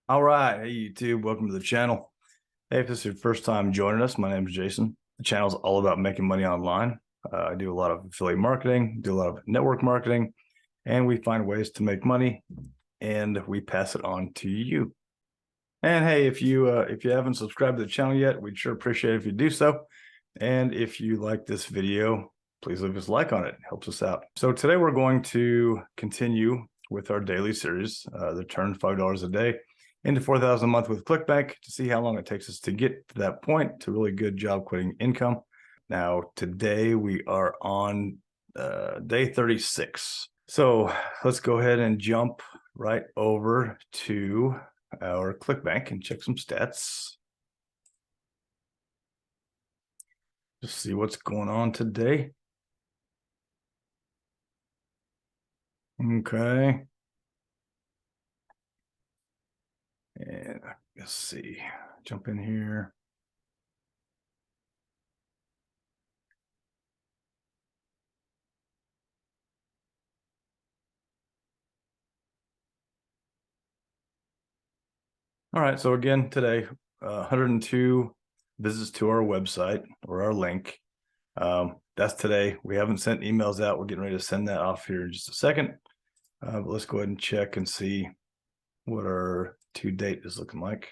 All right. Hey, YouTube. Welcome to the channel. Hey, if this is your first time joining us, my name is Jason. The channel is all about making money online. I do a lot of affiliate marketing, do a lot of network marketing, and we find ways to make money and we pass it on to you. And hey, if you haven't subscribed to the channel yet, we'd sure appreciate it if you do so. And if you like this video, please leave us a like on it. It helps us out. So today we're going to continue with our daily series, the turn $5 a day into 4,000 a month with Clickbank, to see how long it takes us to get to that point, to really good job quitting income. Now, today we are on day 36. So let's go ahead and jump right over to our Clickbank and check some stats. Just see what's going on today. Okay. And let's see, jump in here. All right, so again, today, 102 visits to our website or our link. That's today. We haven't sent emails out. We're getting ready to send that off here in just a second. But let's go ahead and check and see what our to date is looking like.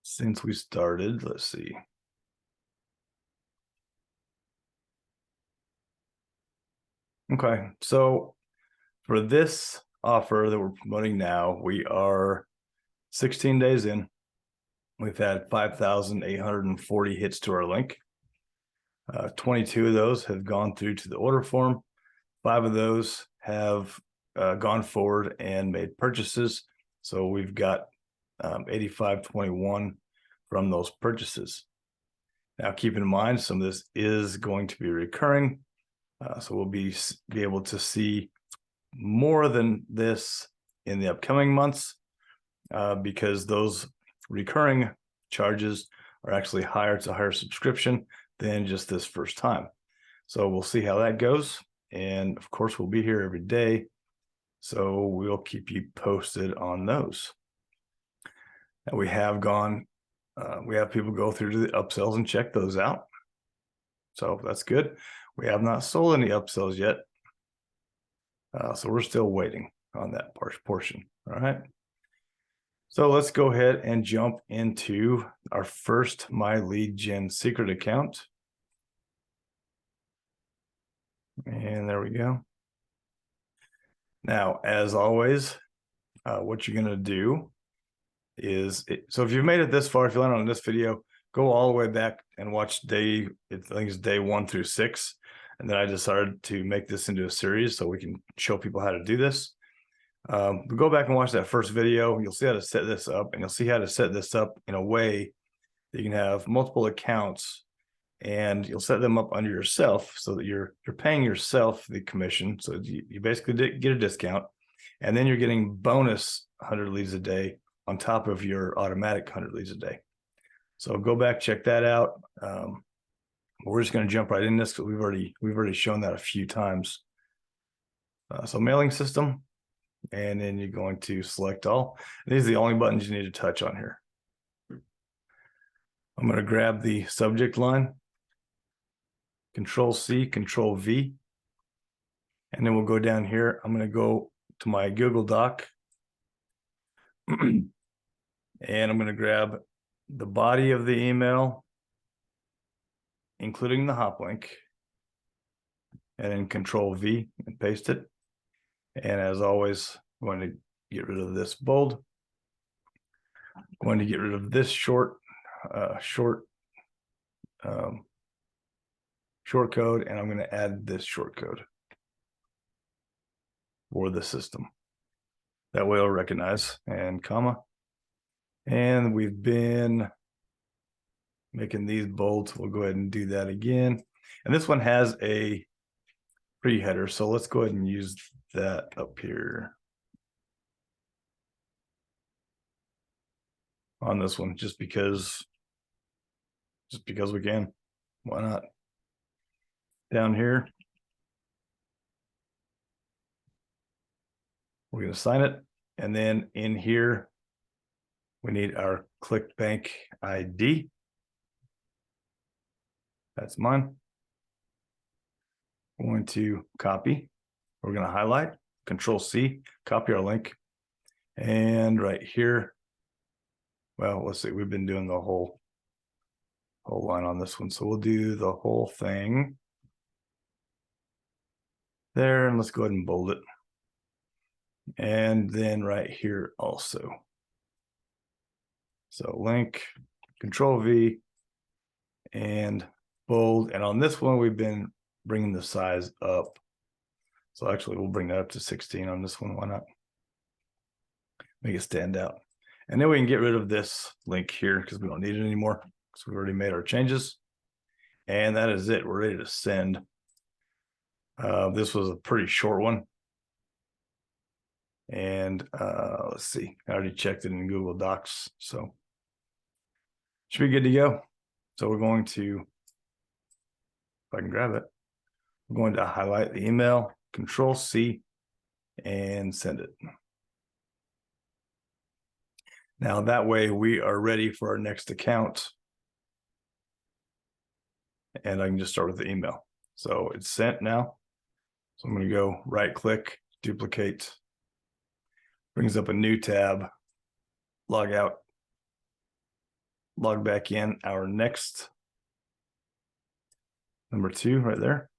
Since we started, let's see. Okay, so for this offer that we're promoting now, we are 16 days in. We've had 5,840 hits to our link. 22 of those have gone through to the order form. 5 of those have gone forward and made purchases. So we've got 8521 from those purchases. Now, keep in mind, some of this is going to be recurring. So we'll be able to see more than this in the upcoming months because those recurring charges are actually higher. It's a higher subscription than just this first time. So we'll see how that goes. And of course, we'll be here every day. So we'll keep you posted on those. And we have people go through to the upsells and check those out. So that's good. We have not sold any upsells yet. So we're still waiting on that portion. All right. So let's go ahead and jump into our first My Lead Gen secret account. And there we go. Now, as always, what you're going to do is, so if you've made it this far, if you land on this video, go all the way back and watch I think it's day 1 through 6. And then I decided to make this into a series so we can show people how to do this. But go back and watch that first video. You'll see how to set this up, and you'll see how to set this up in a way that you can have multiple accounts, and you'll set them up under yourself so that you're paying yourself the commission. So you basically get a discount, and then you're getting bonus 100 leads a day on top of your automatic 100 leads a day. So go back, check that out. We're just going to jump right in this because we've already shown that a few times. So mailing system. And then you're going to select all. These are the only buttons you need to touch on here. I'm going to grab the subject line, Control C, Control V, and then we'll go down here. I'm going to go to my Google Doc, and I'm going to grab the body of the email, including the hop link, and then Control V and paste it. And as always, I'm going to get rid of this bold. I'm going to get rid of this short code, and I'm going to add this short code for the system. That way it'll recognize, and comma. And we've been making these bold, so we'll go ahead and do that again. And this one has a pre-header, so let's go ahead and use that up here on this one, just because we can. Why not? Down here, We're going to sign it. And then in here, we need our Clickbank ID. That's mine. I'm going to copy. We're going to highlight, Control C, copy our link. And right here, well, let's see, we've been doing the whole line on this one. So we'll do the whole thing there, and let's go ahead and bold it. And then right here also. So link, Control V, and bold. And on this one, we've been bringing the size up. So actually, we'll bring that up to 16 on this one. Why not? Make it stand out. And then we can get rid of this link here because we don't need it anymore because we've already made our changes. And that is it. We're ready to send. This was a pretty short one. And let's see, I already checked it in Google Docs, so should be good to go. So we're going to, if I can grab it, we're going to highlight the email, Control C, and send it. Now that way we are ready for our next account. And I can just start with the email. So it's sent now. So I'm going to go right click, duplicate, brings up a new tab, log out, log back in, our next number 2 right there.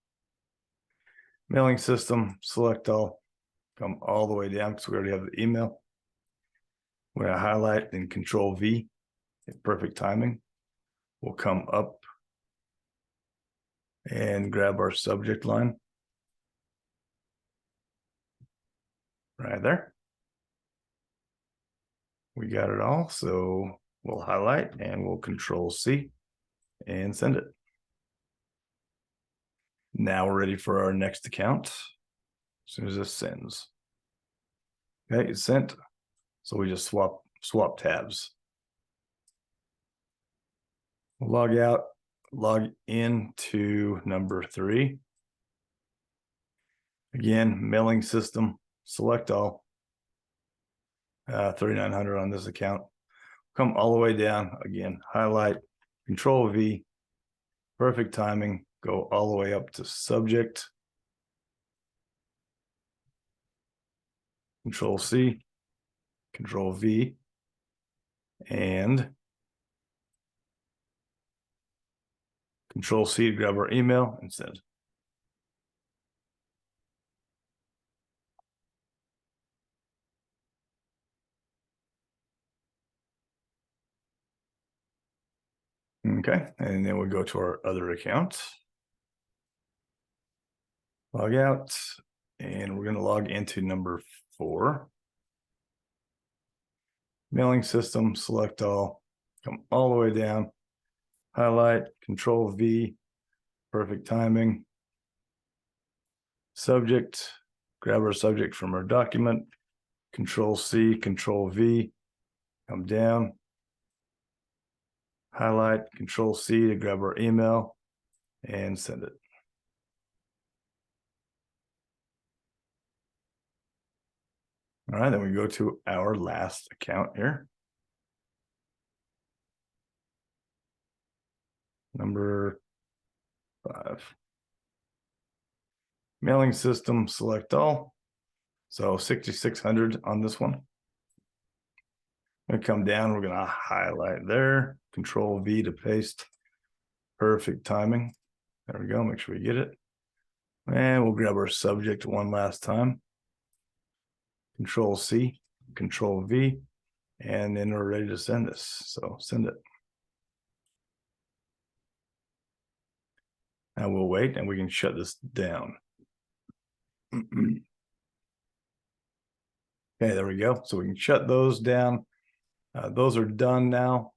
Mailing system, select all, come all the way down because we already have the email. We're going to highlight and Control V, perfect timing. We'll come up and grab our subject line right there. We got it all, so we'll highlight and we'll Control C and send it. Now we're ready for our next account. As soon as this sends. Okay, it's sent. So we just swap tabs. We'll log out, log in to number 3. Again, mailing system, select all. 3,900 on this account. Come all the way down again, highlight, Control V, perfect timing, go all the way up to subject, Control C, Control V, and Control C to grab our email and send. Okay, and then we'll go to our other account. Log out, and we're going to log into number 4. Mailing system, select all, come all the way down, highlight, Control V, perfect timing. Subject, grab our subject from our document, Control C, Control V, come down, highlight, Control C to grab our email and send it. All right, then we go to our last account here. Number 5. Mailing system, select all. So 6,600 on this one. Gonna come down, we're gonna highlight there, Control V to paste. Perfect timing. There we go, make sure we get it. And we'll grab our subject one last time. Control C, Control V, and then we're ready to send this. So send it. Now we'll wait and we can shut this down. Okay, there we go. So we can shut those down. Those are done now.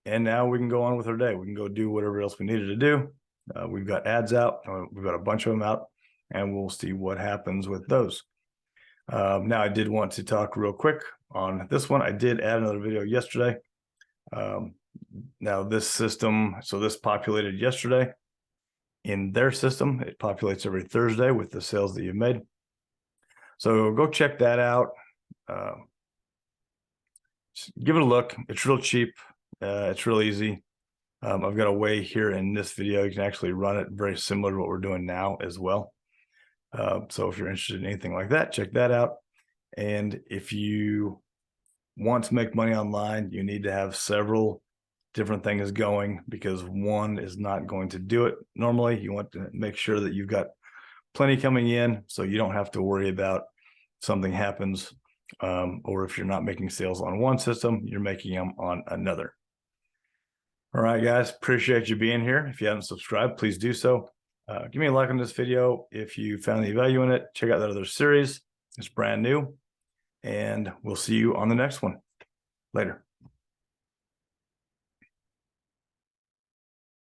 And now we can go on with our day. We can go do whatever else we needed to do. We've got ads out. We've got a bunch of them out, and we'll see what happens with those. Now, I did want to talk real quick on this one. I did add another video yesterday. Now, this system, so this populated yesterday. In their system, it populates every Thursday with the sales that you've made. So go check that out. Just give it a look. It's real cheap. It's real easy. I've got a way here in this video. You can actually run it very similar to what we're doing now as well. So if you're interested in anything like that, check that out. And if you want to make money online, you need to have several different things going, because one is not going to do it normally. You want to make sure that you've got plenty coming in, so you don't have to worry about something happens, or if you're not making sales on one system, you're making them on another. All right, guys, appreciate you being here. If you haven't subscribed, please do so. Give me a like on this video if you found any value in it. Check out that other series. It's brand new, and we'll see you on the next one. Later.